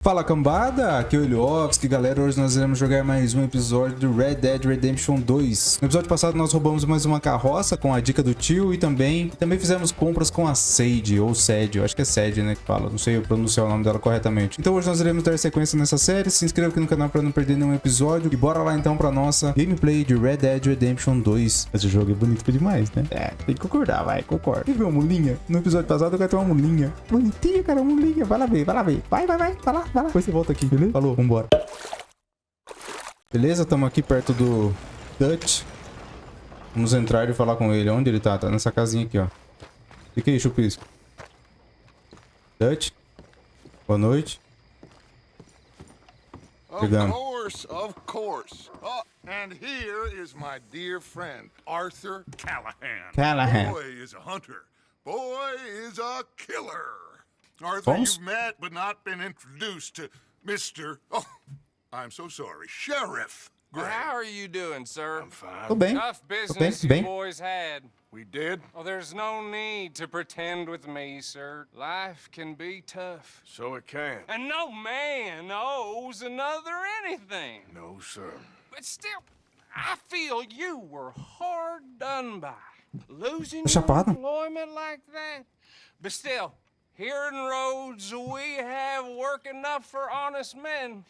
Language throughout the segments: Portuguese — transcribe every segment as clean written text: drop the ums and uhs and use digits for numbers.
Fala cambada, aqui é o Velho Oeste, galera, hoje nós iremos jogar mais um episódio do Red Dead Redemption 2. No episódio passado nós roubamos mais uma carroça com a dica do tio e também fizemos compras com a Sage, ou Sage, eu acho que é Sage, né, que fala, não sei pronunciar o nome dela corretamente. Então hoje nós iremos dar sequência nessa série, se inscreva aqui no canal para não perder nenhum episódio e bora lá então pra nossa gameplay de Red Dead Redemption 2. Esse jogo é bonito demais, né? É, tem que concordar, vai, concordo. Você viu uma mulinha? No episódio passado eu quero ter uma mulinha. Bonitinha, cara, uma mulinha, vai lá ver, vai lá ver. Vai lá, vai lá. Depois você volta aqui, beleza? Falou, vambora. Beleza, estamos aqui perto do Dutch. Vamos entrar e falar com ele. Onde ele tá? Tá nessa casinha aqui, ó. Fica aí, chupisco. Dutch. Boa noite. Chegamos. Of course. Oh, and here is my dear friend, Arthur Callahan. Boy is a hunter. Boy is a killer. Arthur, you've met but not been introduced to Mr. Oh, I'm so sorry, Sheriff Gray. How are you doing, sir? I'm fine. Tô bem. Tough business you boys had. We did? Oh, there's no need to pretend with me, sir. Life can be tough. So it can. And no man owes another anything. No, sir. But still, I feel you were hard done by. Losing Tá your chapado? employment like that. But still, here in Rhodes, we have work enough for honest men.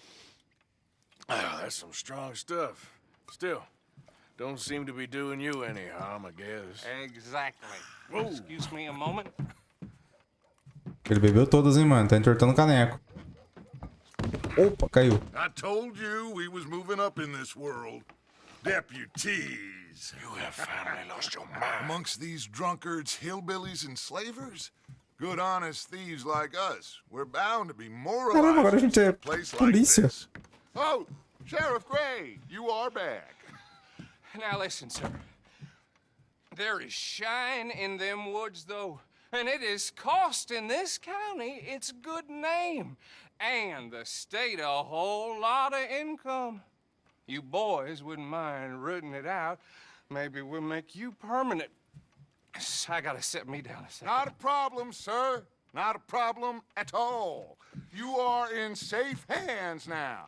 Oh, that's some strong stuff. Still, don't seem to be doing you any harm, I guess. Exactly. Excuse me a moment. Ele bebeu todas, hein, mano. Tá entortando o caneco. Opa, caiu. I told you we was moving up in this world. Deputies. You have finally lost your mind. Amongst these drunkards, hillbillies, and slavers? Good honest thieves like us. We're bound to be Caramba, agora a moralized gente in é a place like polícia. this. Oh, Sheriff Gray, you are back. Now listen, sir. There is shine in them woods, though, and it is costing this county its good name, and the state a whole lot of income. You boys wouldn't mind rooting it out. Maybe we'll make you permanent. I gotta sit me down a second. Not a problem, sir. Not a problem at all. You are in safe hands now.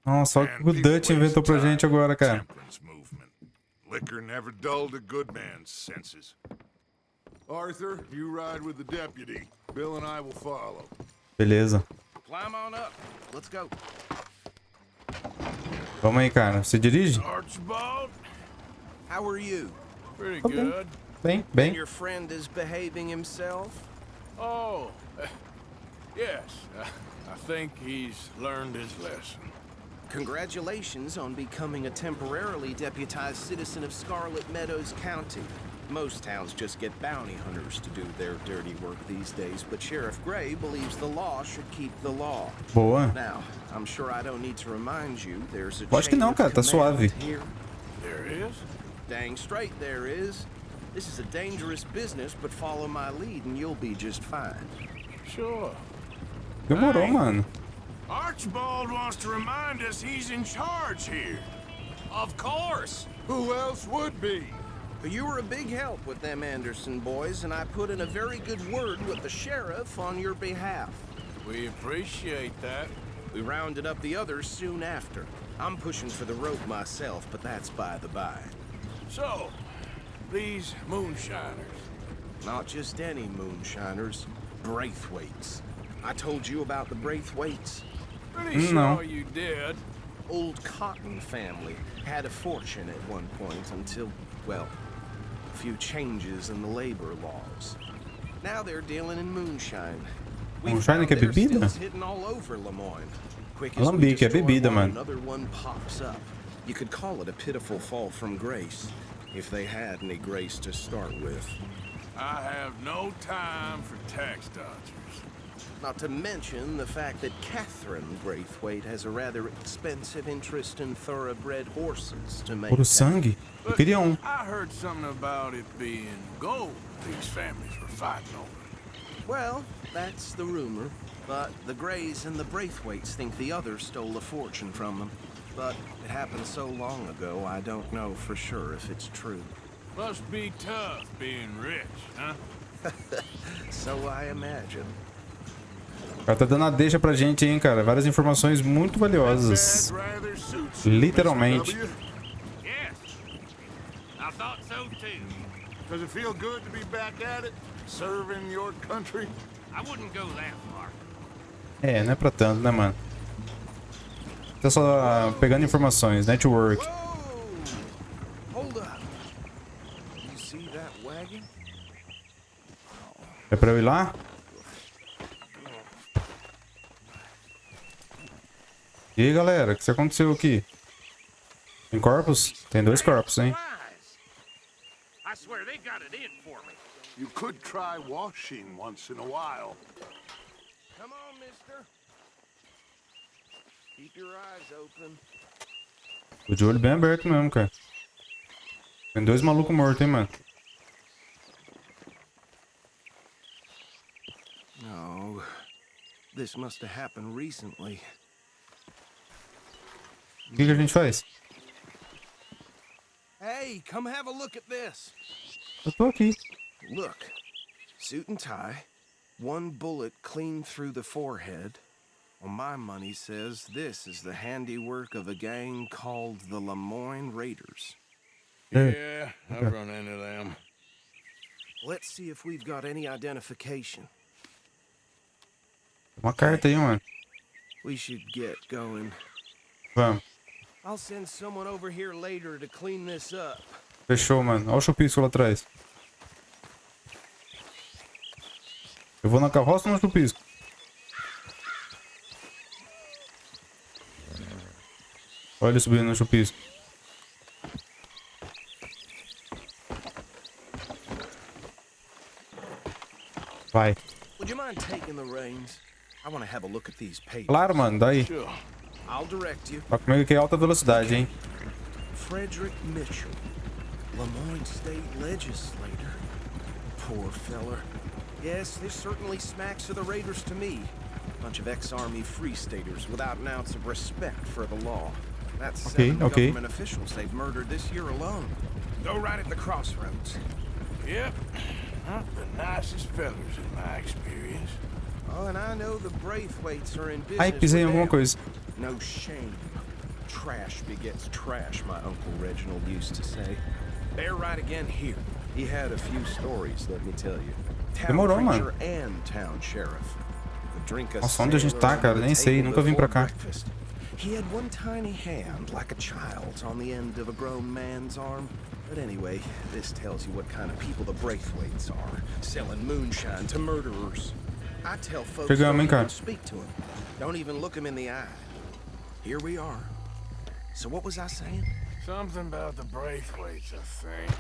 Nossa, olha o que o Dutch inventou pra gente agora, cara. Temperance movement. Liquor never dulled a good man's senses. Arthur, you ride with the deputy. Bill and I will follow. Beleza. Climb on up. Let's go. Vamos aí, cara. Você dirige? Archibald, How are you? pretty Okay. good. Bem, bem. Your friend is behaving himself? Oh, yes. I think he's learned his lesson. Congratulations on becoming a temporarily deputized citizen of Scarlet Meadows County. Most towns just get bounty hunters to do their dirty work these days, but Sheriff Gray believes the law should keep the law. Boa. Now, I'm sure I don't need to remind you there's a Acho que chain não, of cara. Tá command suave. here. There is? Dang straight there is. This is a dangerous business, but follow my lead and you'll be just fine. Sure. Demorou, Hey. mano. Archibald wants to remind us he's in charge here. Of course. Who else would be? But you were a big help with them Anderson boys, and I put in a very good word with the sheriff on your behalf. We appreciate that. We rounded up the others soon after. I'm pushing for the rope myself, but that's by the by. So, these moonshiners. Not just any moonshiners, Braithwaites. I told you about the Braithwaites. Pretty No. sure you did. Old Cotton family had a fortune at one point until, well, a few changes in the labor laws. Now they're dealing in moonshine. We Moonshine found que é their bebida? stills hidden all over Lemoyne. Quick as we Alambique é destroy bebida, one, mano. another one pops up. You could call it a pitiful fall from grace, if they had any grace to start with. I have no time for tax dodgers. Not to mention the fact that Catherine Braithwaite has a rather expensive interest in thoroughbred horses to make. Puro sangue? Eu queria um. I heard something about it being gold these families were fighting over. Well, that's the rumor. But the Grays and the Braithwaites think the others stole a fortune from them. But it happened so long ago, I don't know for sure if it's true. Must be tough being rich, huh? So I imagine. O cara tá dando a deixa pra gente, hein, cara. Várias informações muito valiosas. Literalmente. Does it feel good to be back at it, serving your country? I wouldn't go that far. É, não é pra tanto, né, mano? Tá só pegando informações, network. Hold up. You see that wagon? É pra eu ir lá? E aí, galera, o que aconteceu aqui? Tem corpos? Tem 2 corpos, hein? I swear they got it in for me. You could try washing once in a while. Come on, mister. Keep your eyes open. Tô de olho bem aberto mesmo, cara. Tem 2 malucos mortos, hein, mano? No. This must have happened recently. O que a gente faz? Hey, come have a look at this. Eu tô aqui. Look. Suit and tie. 1 bullet clean through the forehead. Well, my money says this is the handiwork of a gang called the Lemoyne Raiders. Yeah, I've run into them. Let's see if we've got any identification. Uma carta aí, mano. We should get going. Vamos. I'll send someone over here later to clean this up. Fechou, mano. Olha o chupisco lá atrás. Eu vou na carroça ou no chupisco? Olha ele subindo no chupisco. Vai. Would you mind taking the reins? I want to have a look at these papers. Claro, mano. Daí. Sure. I'll direct you. Vai comigo aqui em alta velocidade, hein? Frederick Mitchell, Lemoyne State Legislator. Poor feller. Yes, this certainly smacks of the Raiders to me. Bunch of ex-army free staters without an ounce of respect for the law. That's 7 government officials they've murdered this year alone. Go right at the crossroads. Yep. Not the nicest fellas in my experience. Oh, and I know the Braithwaites are in business. Ai, pisei em alguma coisa. No shame. Trash begets trash, my Uncle Reginald used to say. They're right again here. He had a few stories, let me tell you. Town Demorou, preacher mano. and town sheriff. Could drink a Nossa, onde a gente sailor tá, under cara? the Nem sei, table nunca vim pra before cá. breakfast. He had one tiny hand, like a child's, on the end of a grown man's arm. But anyway, this tells you what kind of people the Braithwaites are, selling moonshine to murderers. I tell folks Chegamos, don't hein, cara? even speak to him. Don't even look him in the eye. Here we are. So what was I saying? Something about the Braithwaites, I think.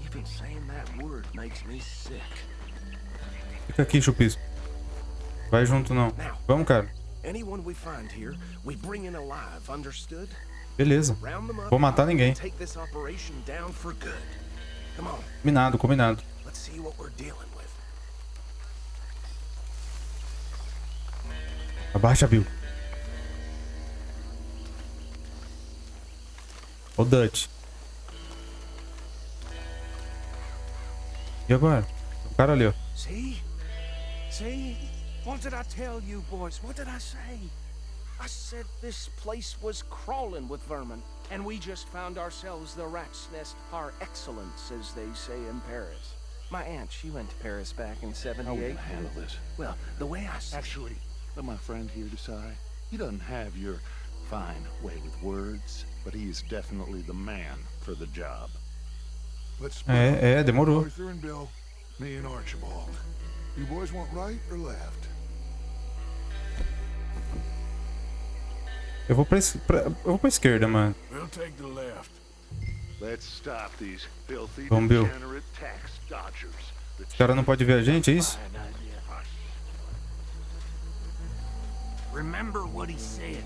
Even saying that word makes me sick. Fica aqui, chupisco. Vai junto, não. Vamos, cara. Anyone we find here, we bring in alive, understood? Beleza. Round them up. Vou matar ninguém. Take this operation down for good. Come on. Combinado, combinado. Let's see what we're dealing with. Abaixa, Bill. O Dutch. E agora? O cara ali, ó. See? See? What did I tell you, boys? What did I say? I said this place was crawling with vermin, and we just found ourselves the rat's nest par excellence, as they say in Paris. My aunt, she went to Paris back in '78. How are we gonna handle this? Well, the way I see Actually, let my friend here decide. He doesn't have your fine way with words, but he is definitely the man for the job. Let's split up. Demorou. Arthur and Bill, me and Archibald. You boys want right or left? Eu vou pra esquerda, mano. We'll take the left. Let's stop these filthy, Vamos, Bill. degenerate tax dodgers. Os caras não podem ver a gente, é isso? Remember what he said.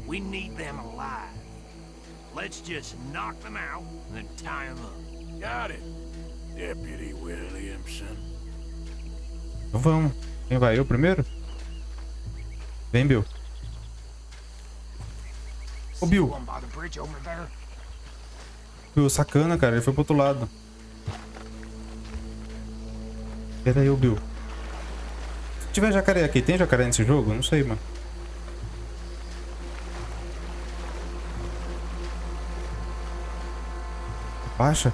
We need them alive. Let's just knock them out and then tie them up. Got it, Deputy Williamson. Então vamos. Quem vai? Eu primeiro? Vem, Bill. Ô, Bill. One by the bridge over there. Bill, sacana, cara. Ele foi pro outro lado. Pera aí, ô, Bill. Se tiver jacaré aqui, tem jacaré nesse jogo? Não sei, mano. Baixa.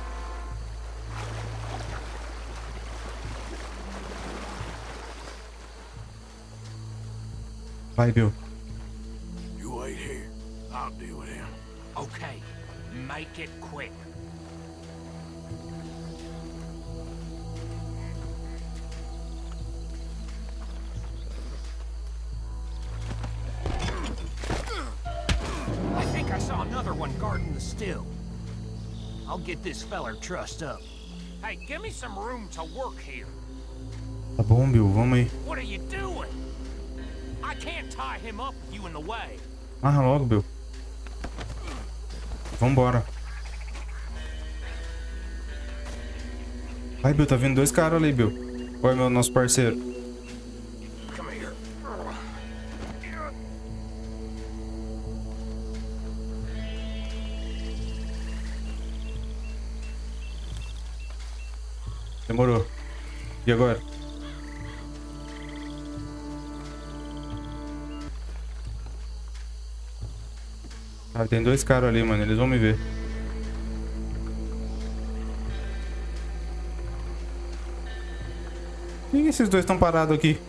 Vai, Bill. You wait here. I'll deal with him. Okay, make it quick. I think I saw another one guarding the still. I'll get this feller trussed up. Hey, give me some room to work here. Tá bom, Bill, vamos aí. What are you doing? I can't tie him up with you in the way. Marra logo, Bill. Vambora. Vai, Bill, tá vindo dois caras ali, Bill. Oi, nosso parceiro. Come here. Demorou. E agora? Ah, tem dois caras ali, mano. Eles vão me ver. Por que esses dois estão parados aqui?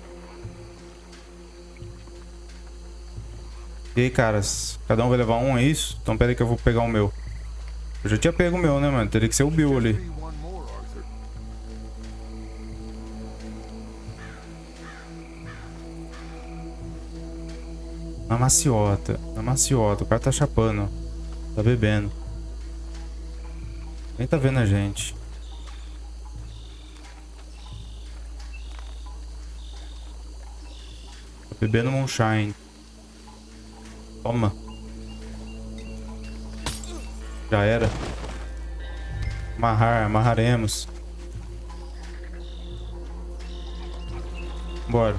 E aí, caras? Cada um vai levar um, é isso? Então pera aí que eu vou pegar o meu. Eu já tinha pego o meu, né, mano? Teria que ser o Bill ali. Na maciota. Na maciota. O cara tá chapando, ó. Tá bebendo. Quem tá vendo a gente? Tá bebendo moonshine. Toma. Já era. Amarraremos. Bora.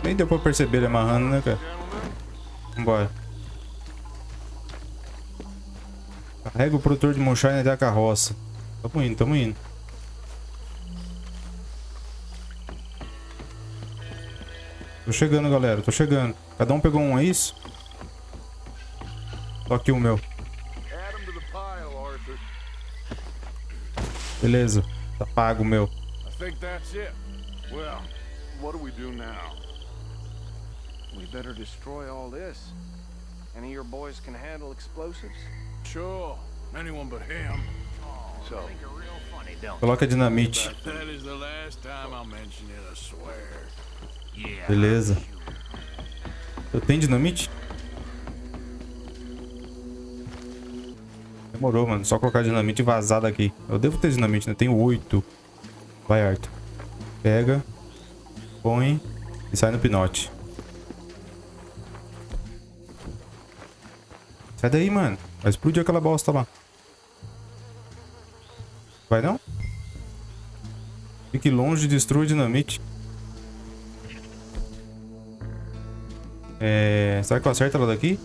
Nem deu pra perceber ele amarrando, né, cara? Vambora. Carrega o produtor de moonshine até a carroça. Tamo indo, tamo indo. Tô chegando, galera. Tô chegando. Cada um pegou um, é isso? Só aqui o meu. Beleza. Tá pago o meu. I think that's it. Well, what do we do now? We better destroy all this. Any of your boys can handle explosives? Sure. Anyone but him. So, I think you're real funny, don't you? Coloca dinamite. But that is the last time I'll mention it, I swear. Yeah. Beleza. Eu tenho dinamite? Demorou, mano. Só colocar dinamite e vazar daqui. Eu devo ter dinamite, né? Tenho 8. Vai, Arthur. Pega. Põe. E sai no pinote. Sai daí, mano. Vai explodir aquela bosta lá. Vai não? Fique longe e destrua a dinamite. Será que eu acerto ela daqui?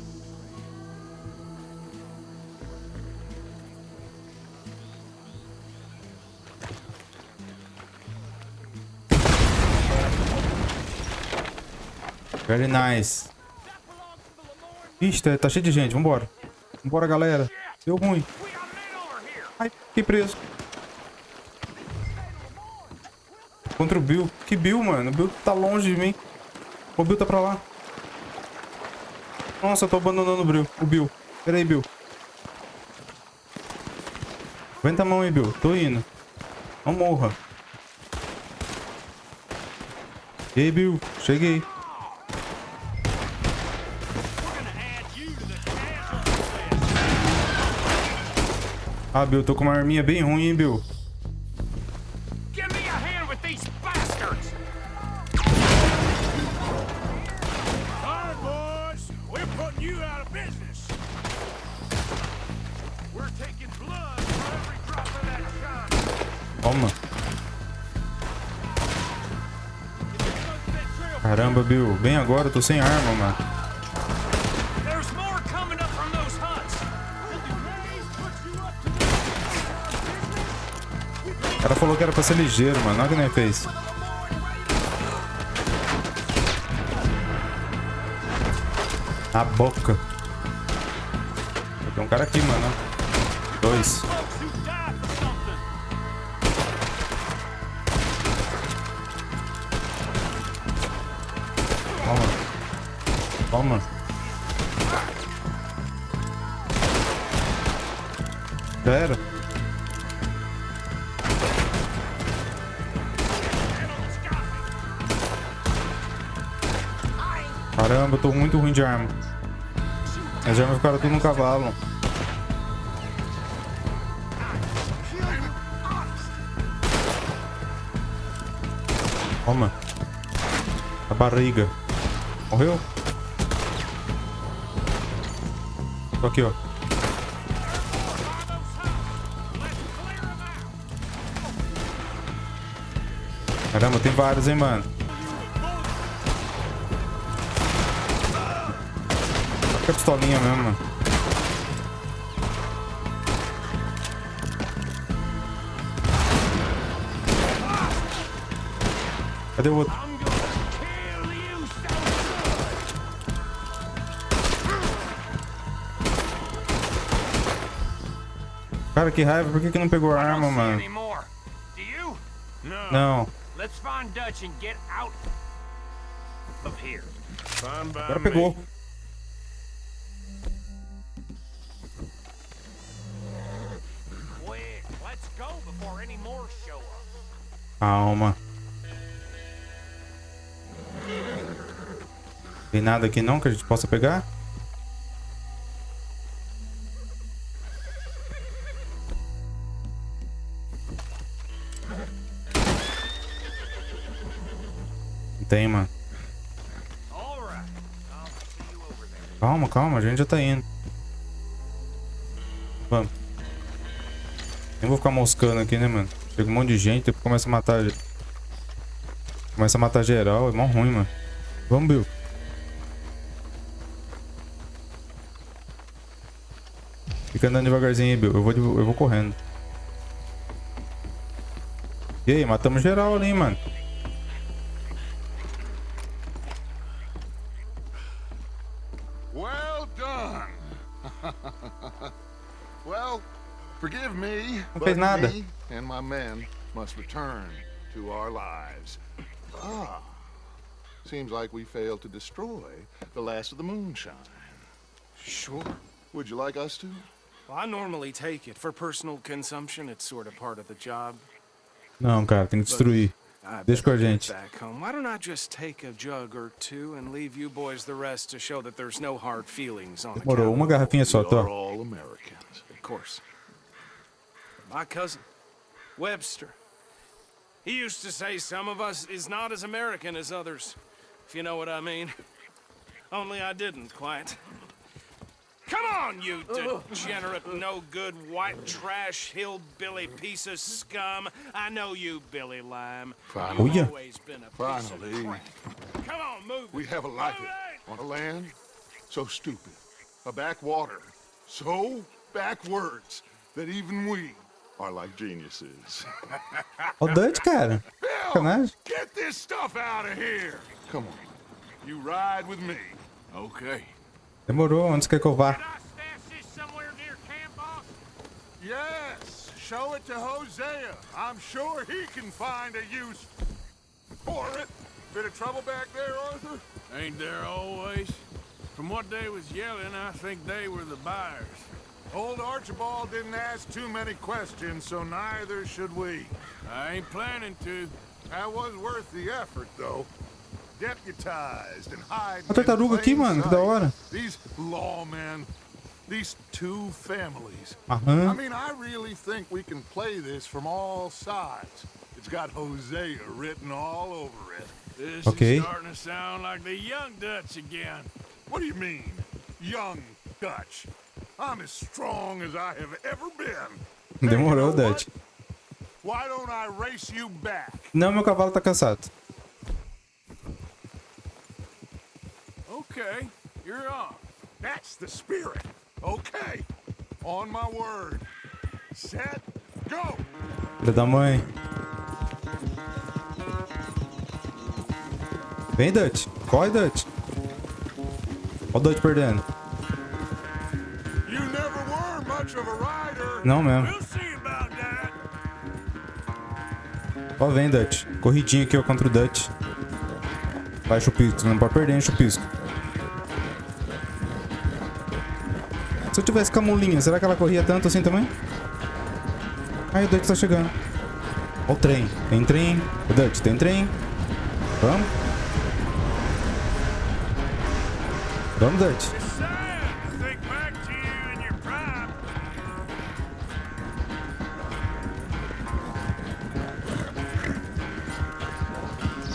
Very nice. Ixi, tá cheio de gente. Vambora. Vambora, galera. Deu ruim. Ai, fiquei preso. Contra o Bill. Que Bill, mano? O Bill tá longe de mim. O Bill tá pra lá. Nossa, eu tô abandonando o Bill. Pera aí, Bill. Aguenta a mão aí, Bill. Tô indo. Não morra. Ei, Bill. Cheguei. Ah, Bill, tô com uma arminha bem ruim, hein, Bill. Give me a hand with these bastards. All right, boys. We're putting you out of business. We're taking blood for every drop of that shine. Toma. Caramba, Bill. Vem agora, eu tô sem arma, mano. There's more coming up from those huts. O cara falou que era pra ser ligeiro, mano. Olha o que nem fez. Na boca. Tem um cara aqui, mano. 2. Toma. Toma. Já era. Caramba, eu tô muito ruim de arma. As armas ficaram tudo no cavalo. Toma. A barriga. Morreu? Tô aqui, ó. Caramba, tem vários, hein, mano. Fica a pistolinha mesmo, mano. Cadê o outro? Cara, que raiva. Por que não pegou a arma, mano? Não. Agora pegou. Calma. Tem nada aqui não que a gente possa pegar? Não tem, mano. Calma, calma, a gente já tá indo. Vamos. Nem vou ficar moscando aqui, né, mano? Chega um monte de gente, depois começa a matar. Começa a matar geral, é mó ruim, mano. Vamos, Bill. Fica andando devagarzinho aí, Bill. Eu vou correndo. E aí, matamos geral ali, mano. Well done. Well, forgive me, Não fez nada. me and my men must return to our lives. Ah, seems like we failed to destroy the last of the moonshine. Sure. Would you like us to? Well, I normally take it. For personal consumption, it's sort of part of the job. Não, cara, tem que destruir. Deixa com a gente. Back home. Why don't I just take a jug or two and leave you boys the rest to show that there's no hard feelings on account Demorou, uma garrafinha só, We are tô. all Americans. Of course. My cousin, Webster, he used to say some of us is not as American as others, if you know what I mean. Only I didn't quite. Come on, you degenerate, no-good, white trash, hillbilly piece of scum. I know you, Billy Lime. Finally. You've always been a piece of Finally. crap. Come on, move We it. have a life Move it. on a land so stupid, a backwater so backwards that even we are like geniuses. Ó o Dutch, cara. Sacanagem. Get this stuff out of here. Come on, you ride with me. Okay. Demorou, onde você quer que eu vá? Did I stash this somewhere near camp, boss? Yes, show it to Hosea. I'm sure he can find a use for it. Bit of trouble back there, Arthur? Ain't there always? From what they was yelling, I think they were the buyers. Old Archibald didn't ask too many questions, so neither should we. I ain't planning to. That was worth the effort, though. Deputized and hiding Uma tartaruga aqui, mano, que da hora. These lawmen, these two families. I Aham. mean, I really think we can play this from all sides. It's got Hosea written all over it. This Okay. is starting to sound like the young Dutch again. What do you mean, young Dutch? I'm as strong as I have ever been. Hey, Demorou, you know Dutch. what? Why don't I race you back? Não, meu cavalo tá cansado. Okay, you're on. That's the spirit. Okay, on my word. Set, go! Filha da mãe. Vem, Dutch. Corre, Dutch. Ó o Dutch perdendo. You never were much of a rider. Não mesmo. We'll see about that. Ó, vem, Dutch. Corridinha aqui, ó, contra o Dutch. Vai, Chupisco. Não pode perder, hein, Chupisco. Se eu tivesse com a mulinha, será que ela corria tanto assim também? Aí o Dutch tá chegando. Ó o trem. Tem trem. O Dutch, tem trem. Vamos. Vamos, Dutch.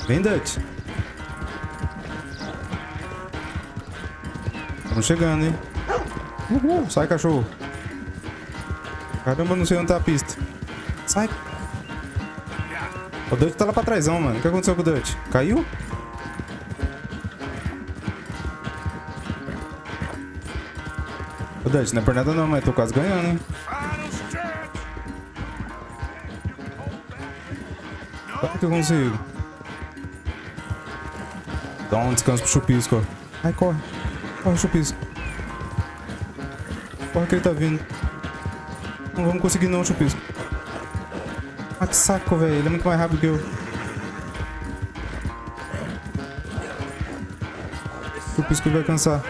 Vem, Dutch. Estamos chegando, hein? Uhul. Sai, cachorro. Caramba, não sei onde tá a pista. Sai. O Dutch tá lá pra trásão, mano. O que aconteceu com o Dutch? Caiu? O Dutch, não é por nada não, mas tô quase ganhando, hein? Será que eu consigo? Dá um descanso pro Chupisco, ó. Ai, corre. Corre, Chupisco. Corre que ele tá vindo. Não vamos conseguir não, Chupisco. Ah, que saco, velho. Ele é muito mais rápido que eu. Chupisco vai cansar.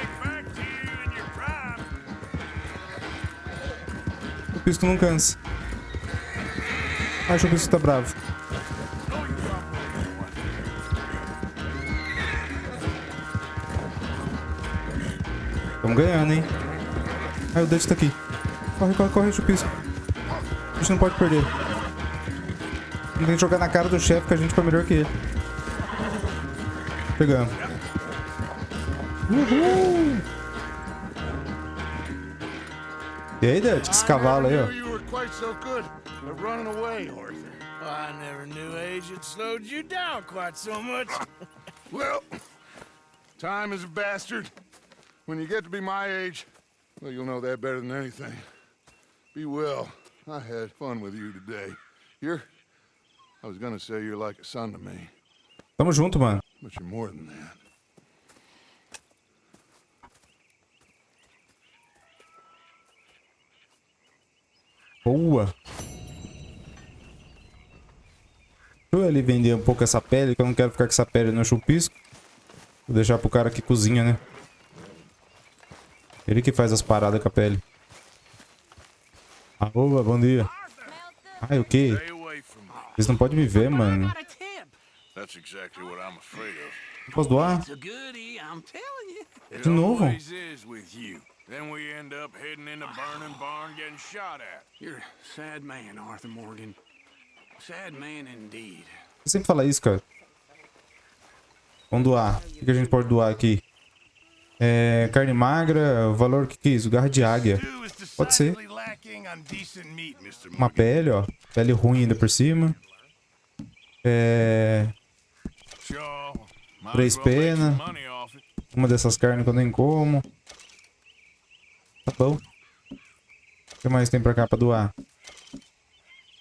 Chupisco não cansa. Ah, Chupisco tá bravo. Estamos ganhando, hein? Ai, o Dutch tá aqui. Corre, corre, corre, Chupisco. A gente não pode perder. Tem que jogar na cara do chefe que a gente foi melhor que ele. Pegamos. Uhul! E aí, Dutch? Esse cavalo aí, ó. I never knew age had slowed you down quite so much. Well, time is a bastard. When you get to be my age, well, you'll know that better than anything. Be well. I had fun with you today. I was gonna say you're like a son to me. Tamo junto, mano. But you're more than that. Boa. Deixa eu ali vender um pouco essa pele, que eu não quero ficar com essa pele no Chupisco. Vou deixar pro cara que cozinha, né? Ele que faz as paradas com a pele. Arroba, bom dia. Ai, o quê? Vocês não podem me ver, mano. Não posso doar? De novo? Then we end up heading in a burning barn getting shot at. You're a sad man, Arthur Morgan. Sad man indeed. Você sempre fala isso, cara. Vamos doar. O que a gente pode doar aqui? Carne magra, o valor que é isso? Garra de águia. Pode ser. Uma pele, ó. Pele ruim ainda por cima. 3 penas. Uma dessas carnes que eu nem como. Tá bom. O que mais tem pra cá pra doar?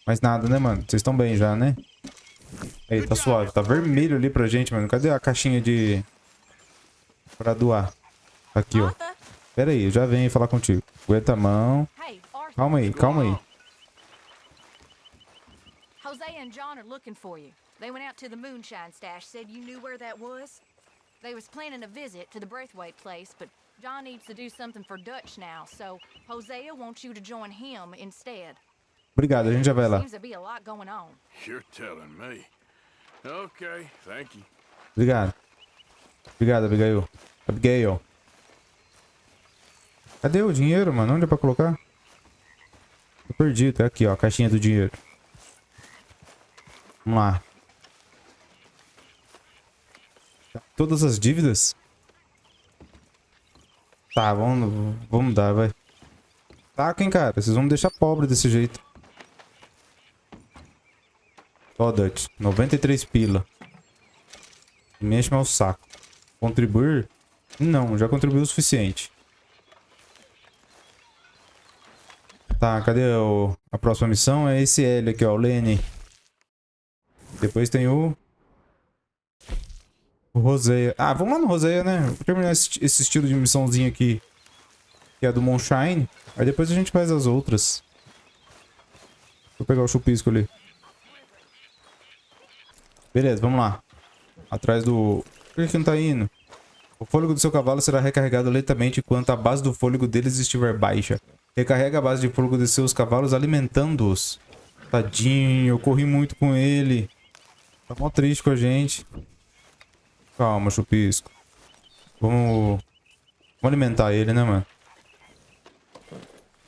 Mais nada, né, mano? Vocês estão bem já, né? Aí, tá suave. Tá vermelho ali pra gente, mano. Cadê a caixinha de... pra doar? Aqui, ó. Pera aí, eu já venho falar contigo. Aguenta a mão. Calma aí, calma aí. Hosea and John are looking for you. They went out to the moonshine stash, said you knew where that was. They was planning a visit to the Braithwaite place, but John needs to do something for Dutch now, so Hosea wants you to join him instead. Obrigado, a gente já vai lá. Seems to be a lot going on. You're telling me. Okay, thank you. Obrigado. Obrigado, Abigail. Abigail. Cadê o dinheiro, mano? Onde é pra colocar? Eu perdi, tá aqui, ó, a caixinha do dinheiro. Vamos lá. Todas as dívidas? Tá, vamos dar, vai. Saco, hein, cara? Vocês vão me deixar pobre desse jeito. Ó, Dutch. 93 pila. Me enche mais o saco. Contribuir? Não, já contribuiu o suficiente. Tá, cadê a próxima missão? É esse L aqui, ó, o Lenny. Depois tem o... O Roseia. Ah, vamos lá no Roseia, né? Vou terminar esse estilo de missãozinha aqui. Que é do Moonshine. Aí depois a gente faz as outras. Vou pegar o chupisco ali. Beleza, vamos lá. Atrás do... Por que não tá indo? O fôlego do seu cavalo será recarregado lentamente enquanto a base do fôlego deles estiver baixa. Recarrega a base de fôlego de seus cavalos alimentando-os. Tadinho, eu corri muito com ele. Tá mó triste com a gente. Calma, chupisco. Vamos alimentar ele, né, mano?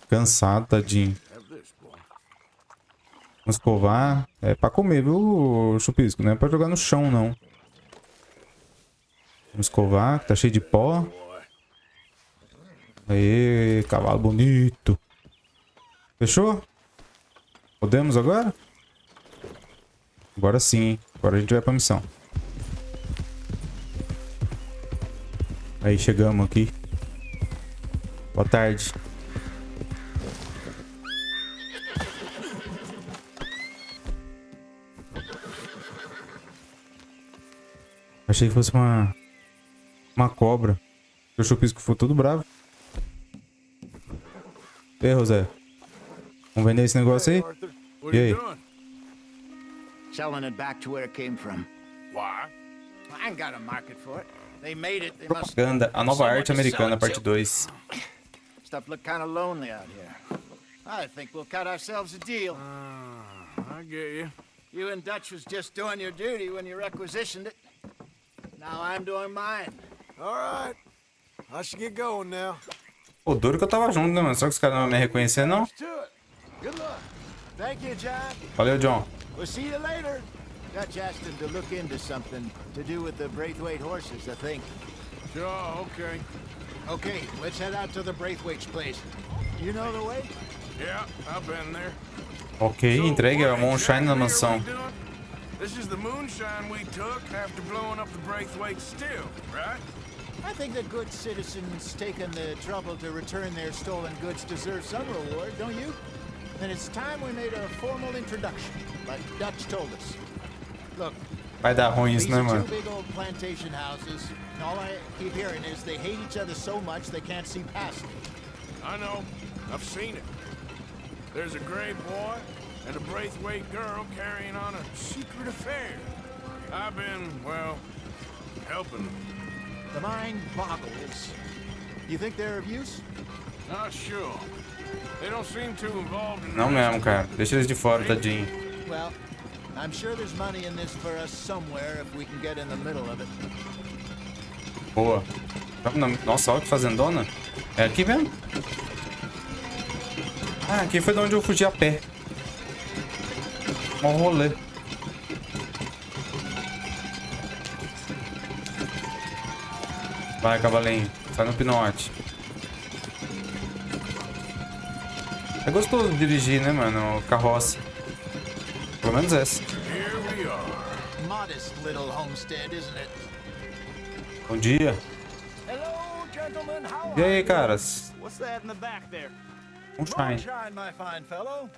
Cansado, tadinho. Vamos escovar. É pra comer, viu, chupisco? Não é pra jogar no chão, não. Vamos escovar, que tá cheio de pó. Aê, cavalo bonito. Fechou? Podemos agora? Agora sim. Agora a gente vai pra missão. Aí, chegamos aqui. Boa tarde. Achei que fosse uma cobra. O chupisco foi tudo bravo. E aí, José? Vamos vender esse negócio aí? E aí? Selling it back to where it came from. Why? I ain't got a market for it. They made it. They must. Propaganda, a nova arte americana, parte 2. Stuff look kind of lonely out here. I think we'll cut ourselves a deal. I get you. You and Dutch was just doing your duty when you requisitioned it. Now I'm doing mine. All right. I should get going now. Pô, duro que eu tava junto, né, mano? Só que os caras não vão me reconhecer, não? To it. Good luck. Thank you, John. Valeu, John. We'll see you later. Dutch asked him to look into something to do with the Braithwaite horses, I think. Sure, okay. Okay, let's head out to the Braithwaite's place. You know the way? Yeah, I've been there. Ok, entregue a Moonshine na mansão. This is the moonshine we took after blowing up the Braithwaite still, right? I think the good citizens taking the trouble to return their stolen goods deserve some reward, don't you? And it's time we made a formal introduction, like Dutch told us. Look, Vai dar ruim isso, these né, are mano? two big old plantation houses, and all I keep hearing is they hate each other so much they can't see past it. I know. I've seen it. There's a gray boy and a Braithwaite girl carrying on a secret affair. I've been, well, helping them. The mind boggles. You think they're of use? Not sure. They don't seem too involved in Não mesmo, cara. Deixa eles de fora, tadinho. Well, I'm sure there's money in this for us somewhere if we can get in the middle of it. Boa. Nossa, olha que fazendona. É aqui mesmo? Ah, aqui foi de onde eu fugi a pé. Um rolê. Vai, cavalinho. Sai no pinote. É gostoso dirigir, né, mano? Carroça. Pelo menos essa. Here we are. Modest little homestead, isn't it? Bom dia. Hello, gentlemen. How E are aí, you? caras? What's that in the back there? Moonshine. Moonshine, my fine fellow.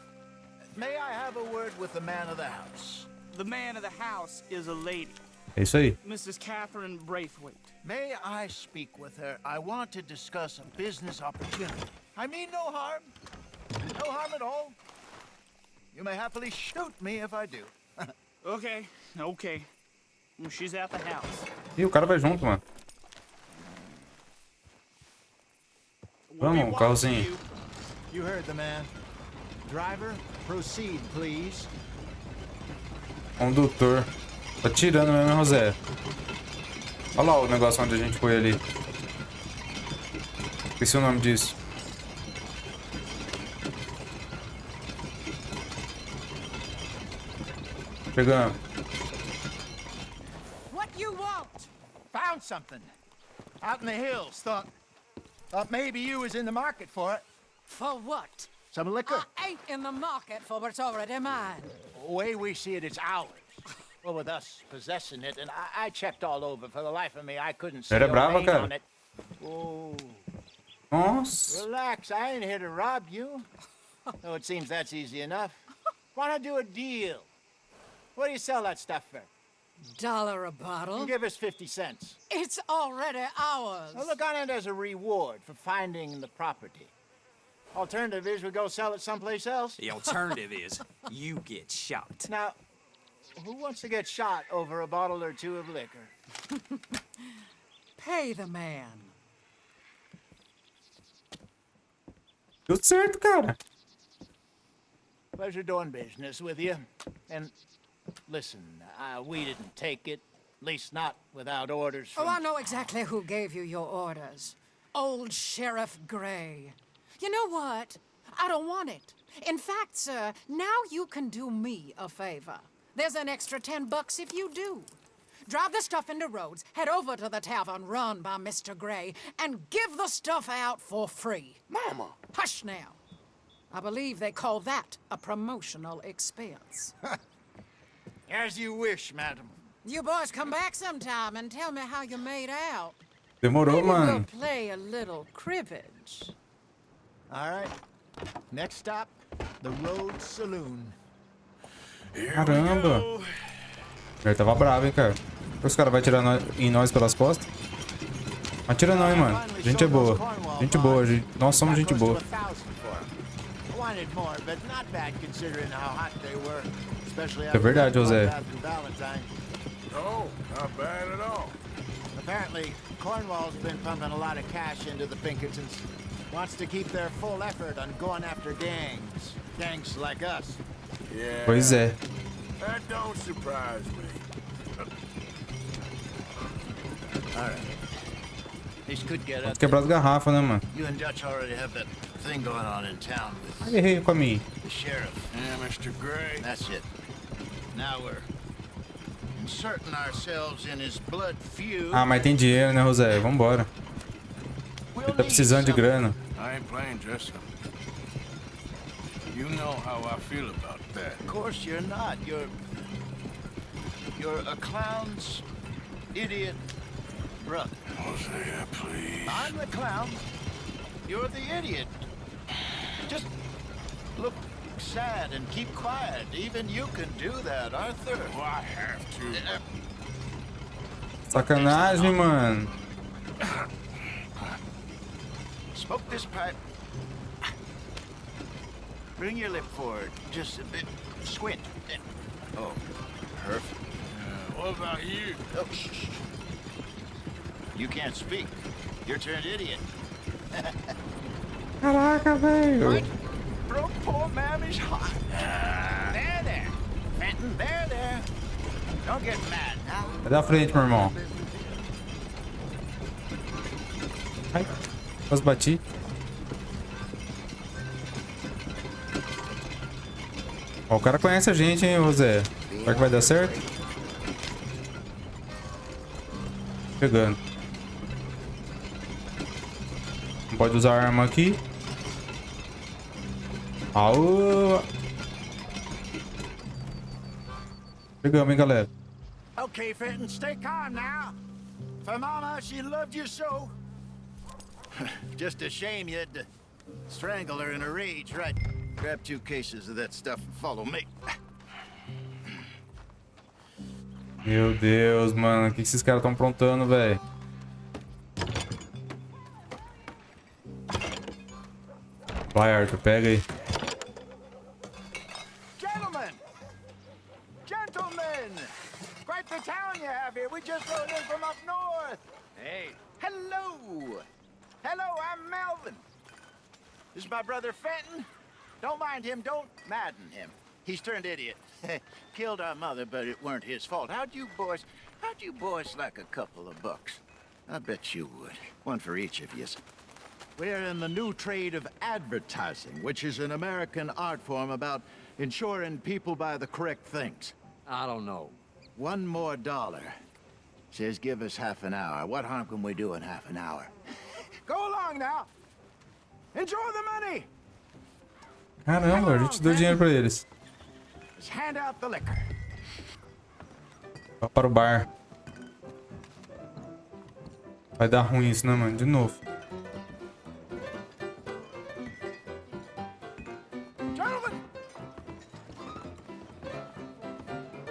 May I have a word with the man of the house? The man of the house is a lady, É isso aí. Mrs. Catherine Braithwaite. May I speak with her? I want to discuss a business opportunity. I mean no harm. No harm at all. You may happily shoot me if I do. Okay. Well, she's at the house. Ih, o cara vai junto, mano. Vamos, carrozinho. You heard the man. Driver, proceed, please. Condutor. Tá tirando mesmo, hein, José? Olha lá o negócio onde a gente foi ali. Esqueci o nome disso. Pegamos. What you want? Found something. Out in the hills. Thought maybe you was in the market for it. For what? Some liquor. I ain't in the market for what's already mine. The way we see it, it's ours. Well, with us possessing it, and I checked all over. For the life of me, I couldn't see Era your brava, name cara. on it. Oh, Nossa. relax. I ain't here to rob you. Though it seems that's easy enough. Wanna do a deal? What do you sell that stuff for? $1 a bottle. Give us 50 cents. It's already ours. Well, look on it as a reward for finding the property. Alternative is we go sell it someplace else. The alternative is you get shot. Now, who wants to get shot over a bottle or two of liquor? Pay the man. Tudo certo, cara. Pleasure doing business with you. And listen, we didn't take it. At least not without orders from... Oh, I know exactly who gave you your orders. Old Sheriff Gray. You know what? I don't want it. In fact, sir, now you can do me a favor. There's an extra $10 if you do. Drive the stuff into Rhodes, head over to the tavern run by Mr. Gray, and give the stuff out for free. Mama! Hush now. I believe they call that a promotional expense. As you wish, madam. You boys come back sometime and tell me how you made out. Demorou, Maybe we'll mano. play a little cribbage. All right. Next stop, the Rhodes Saloon. Caramba. Ele tava bravo, hein, cara. Os caras vão atirar em nós pelas costas? Atira não, hein, mano. Gente é boa. Gente boa, gente. Nós somos gente boa. É verdade, José. No, not bad at all. Apparently, Cornwall's been pumping a lot of cash into the Pinkertons. Wants to keep their full effort on going after gangs. Gangs like us. Yeah. Pois é. That don't surprise me. All right. This could get Pode quebrar as garrafas, né, mano? You and Dutch already have that thing going on in town with Errei com a minha. the sheriff. Yeah, Mr. Gray. That's it. Now we're inserting ourselves in his blood feud. Ah, mas tem dinheiro, né, José? Vambora. Ele tá precisando de grana. I ain't playing dress up. You know how I feel about that. Of course you're not. You're a clown's idiot brother. Hosea, please. I'm the clown. You're the idiot. Just look sad and keep quiet. Even you can do that, Arthur. Oh, I have to. Sacanagem, mano. Smoke this pipe. Bring your lip forward. Just a bit. Squint. Oh, perfect. What about you? Oh, shh. You can't speak. You're turned idiot. Caraca, velho. Broke poor Mammy's heart. There. Fenton, there. Don't get mad now. Vai da frente, meu irmão. Ai, quase bati. Ó, o cara conhece a gente, hein, José? Será que vai dar certo? Pegando. Não pode usar a arma aqui. Aô! Pegamos, hein, galera. Okay, Fenton, stay calm now. For Mama, she loved you so. Just a shame you had to strangle her in a rage, right? Grab 2 cases of that stuff and follow me. Meu Deus, mano. O que esses caras estão aprontando, velho? Vai, Arthur. Pega aí. Gentlemen! Quite the town you have here. We just rode in from up north. Hey. Hello. I'm Melvin. This is my brother Fenton. Don't mind him. Don't madden him. He's turned idiot. Killed our mother, but it weren't his fault. How'd you boys like a couple of bucks? I bet you would. One for each of you. We're in the new trade of advertising, which is an American art form about ensuring people buy the correct things. I don't know. $1 more. Says give us half an hour. What harm can we do in half an hour? Go along now. Enjoy the money. Caramba, a gente deu dinheiro pra eles. Just hand out the liquor. Vá para o bar. Vai dar ruim isso, né, mano? De novo.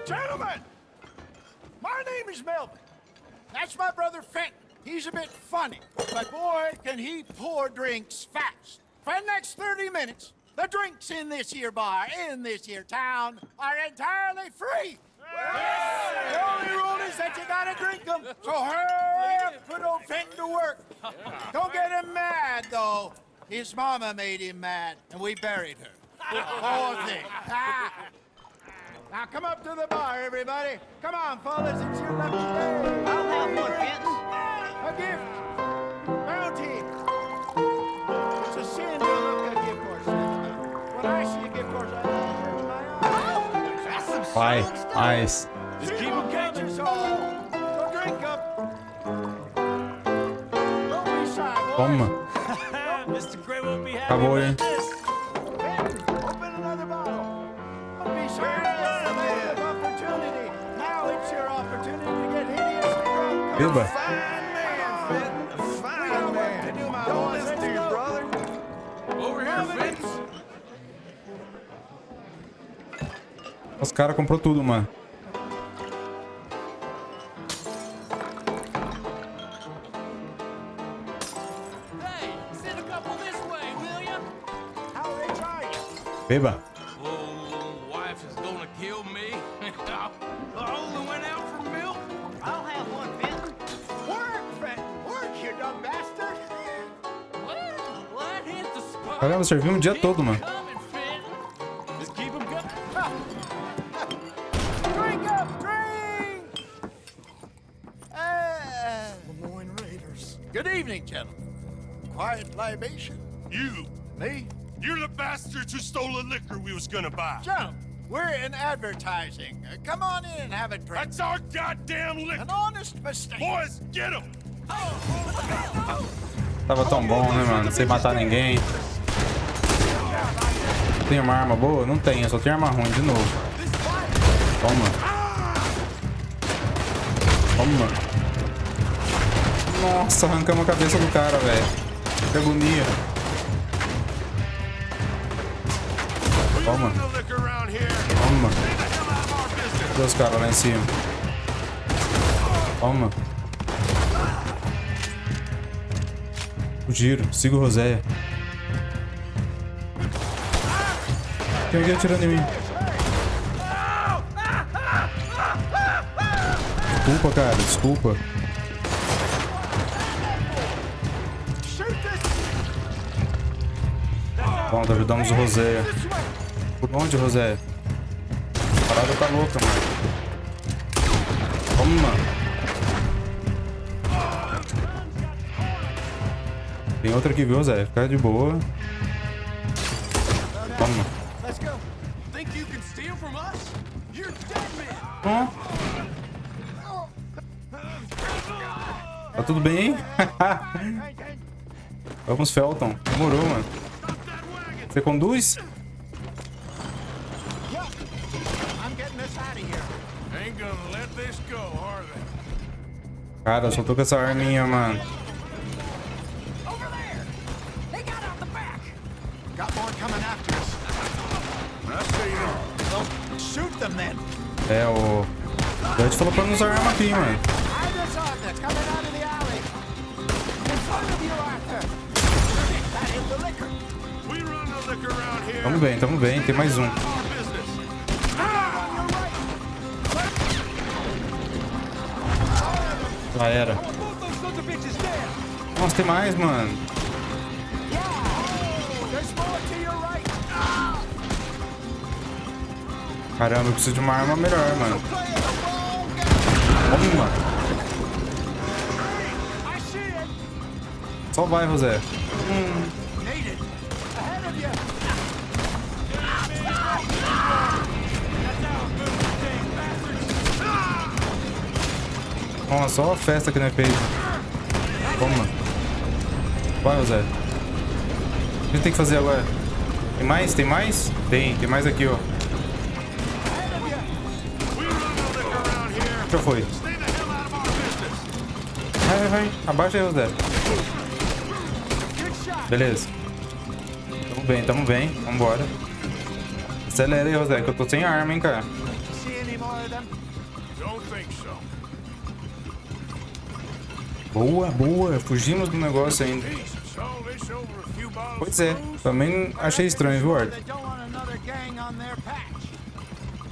Gentlemen! My name is Melvin. That's my brother Fenton. He's a bit funny, but boy, can he pour drinks fast. For the next 30 minutes, the drinks in this here bar, in this here town, are entirely free. The only rule is that you gotta drink them. So hurry up, put old Fenton to work. Don't get him mad, though. His mama made him mad, and we buried her. Poor thing. Now come up to the bar, everybody. Come on, fellas, it's your lucky day. I'll have one, Fenton. A gift. Bounty. It's a sin to look a gift horse. When I see a gift horse, I open my eyes. Vai, mais. Just keep them catchers all. Go drink up. Don't be shy, boy. Toma. Mr. Gray won't be happy Acabou, hein? about this. Open another bottle. Don't be shy. It's a matter of opportunity. Now it's your opportunity to get hideously drunk. Beba. Fine man, Fenton. A fine man. Don't listen to your brother. Over here, Fenton. Os caras comprou tudo, mano. Hey, send a couple this way, will ya? How rich are you? Beba. Oh, wife is gonna kill me. I only went out for milk. I'll have one, Fenton. Work, Fenton. Work, you dumb bastard. What hit the spot? Caramba, serviu um dia todo, mano. Coming, Fenton. Just keep 'em coming. Drink up, drink! Lemoyne Raiders. Good evening, gentlemen. Quiet libation. You, Me? you're the bastards who stole the liquor we was gonna buy. Gentlemen, we're in advertising. Come on in and have a drink. That's our goddamn liquor. An honest mistake. Boys, get him! Tava tão bom, né, mano? Sem matar ninguém. Tem uma arma boa? Não tem, eu só tenho arma ruim de novo. Toma. Toma. Nossa, arrancamos a cabeça do cara, velho. Que agonia. Toma. Toma. Cadê os caras lá em cima? Toma. Fugiram. Siga o Roséia. Tem alguém atirando em mim. Desculpa, cara. Desculpa. Pronto, ajudamos o Roséia. Por onde, Roséia? A parada tá louca, mano. Toma. Tem outra aqui, viu, Roséia? Fica de boa. Toma. Ó. Tá tudo bem, hein? Vamos, Felton. Demorou, mano. Você conduz? Cara, eu só tô com essa arminha, mano. É, o Dutch falou pra não usar arma aqui, mano. Tamo bem, tem mais um. Já era. Nossa, tem mais, mano. Caramba, eu preciso de uma arma melhor, mano. Toma. Só vai, José. Nossa, só a festa que não é feita. Toma. Vai, José. O que a gente tem que fazer agora? Tem mais? Tem mais? Tem mais aqui, ó. Já foi. Vai. Abaixa aí, José. Beleza. Tamo bem. Vambora. Acelera aí, José, que eu tô sem arma, hein, cara. Boa, boa. Fugimos do negócio ainda. Pois é. Também achei estranho, viu, Arthur?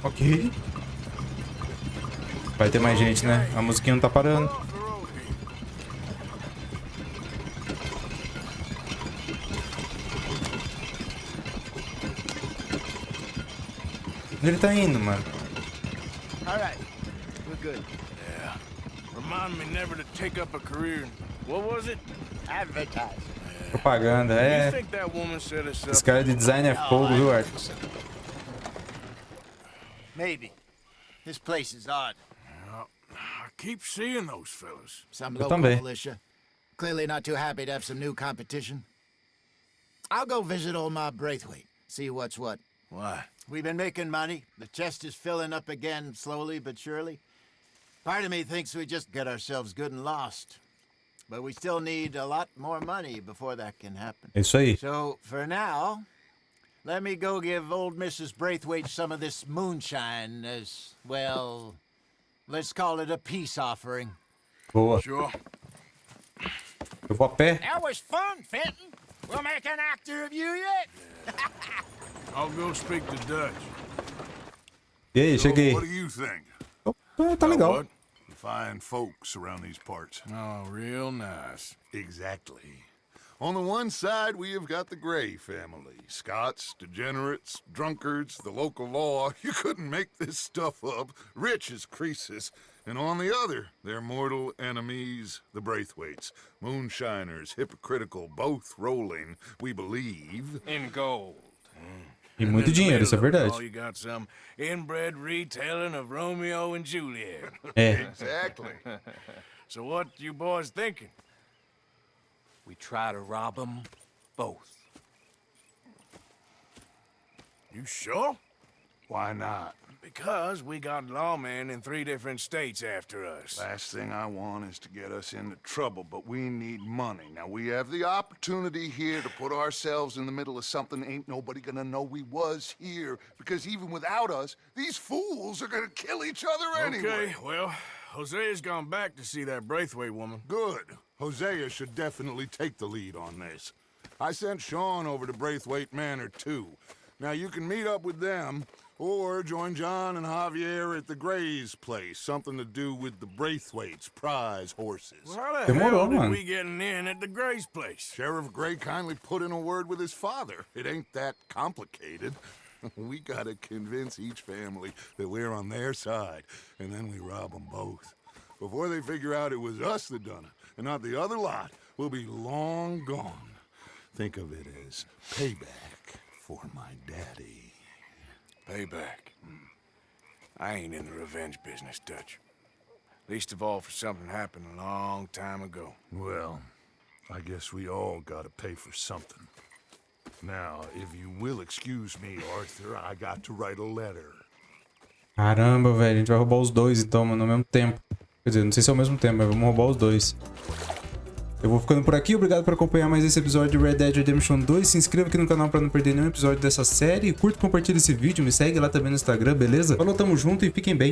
Ok. Vai ter mais gente, né? A musiquinha não tá parando. Onde ele tá indo, mano? Alright, we're good. Yeah. Remind me never to take up a career. What was it? Advertising. Propaganda, é. Esse cara de design é fogo, viu, Arthur? Maybe. This place is odd. I keep seeing those fellas. Some local militia. Clearly not too happy to have some new competition. I'll go visit old Ma Braithwaite. See what's what. Why? We've been making money. The chest is filling up again, slowly but surely. Part of me thinks we just get ourselves good and lost. But we still need a lot more money before that can happen. Isso aí. So, for now, let me go give old Mrs. Braithwaite some of this moonshine as, well, let's call it a peace offering. Boa. Sure. Eu vou a pé. That was fun, Fenton. We'll make an actor of you yet. I'll go speak to Dutch. E aí, cheguei. What do you think? Oh, tá legal. Fine folks around these parts. Oh, real nice. Exactly. On the one side, we have got the Gray family. Scots, degenerates, drunkards, the local law. You couldn't make this stuff up. Rich as Croesus. And on the other, their mortal enemies, the Braithwaites. Moonshiners, hypocritical, both rolling, we believe, in gold. E muito dinheiro, isso é verdade. You got some inbred retelling of Romeo and Juliet. É. Exactly. So what you boys thinking? We try to rob them both. You sure? Why not? Because we got lawmen in 3 different states after us. Last thing I want is to get us into trouble, but we need money. Now, we have the opportunity here to put ourselves in the middle of something ain't nobody gonna know we was here, because even without us, these fools are gonna kill each other anyway. Okay, well, Hosea's gone back to see that Braithwaite woman. Good. Hosea should definitely take the lead on this. I sent Sean over to Braithwaite Manor, too. Now, you can meet up with them, or join John and Javier at the Gray's place. Something to do with the Braithwaite's prize horses. Well, how the hell did we get in at the Gray's place? Sheriff Gray kindly put in a word with his father. It ain't that complicated. We gotta convince each family that we're on their side, and then we rob them both. Before they figure out it was us that done it, and not the other lot, we'll be long gone. Think of it as payback for my daddy. Payback. I ain't in the revenge business, Dutch. Least of all for something happened a long time ago. Well, I guess we all gotta pay for something. Now, if you will excuse me, Arthur, I got to write a letter. Caramba, velho, a gente vai roubar os dois então, mano, ao mesmo tempo. Quer dizer, não sei se é ao mesmo tempo, mas vamos roubar os dois. Eu vou ficando por aqui, obrigado por acompanhar mais esse episódio de Red Dead Redemption 2. Se inscreva aqui no canal para não perder nenhum episódio dessa série. Curta e compartilha esse vídeo, me segue lá também no Instagram, beleza? Falou, tamo junto e fiquem bem.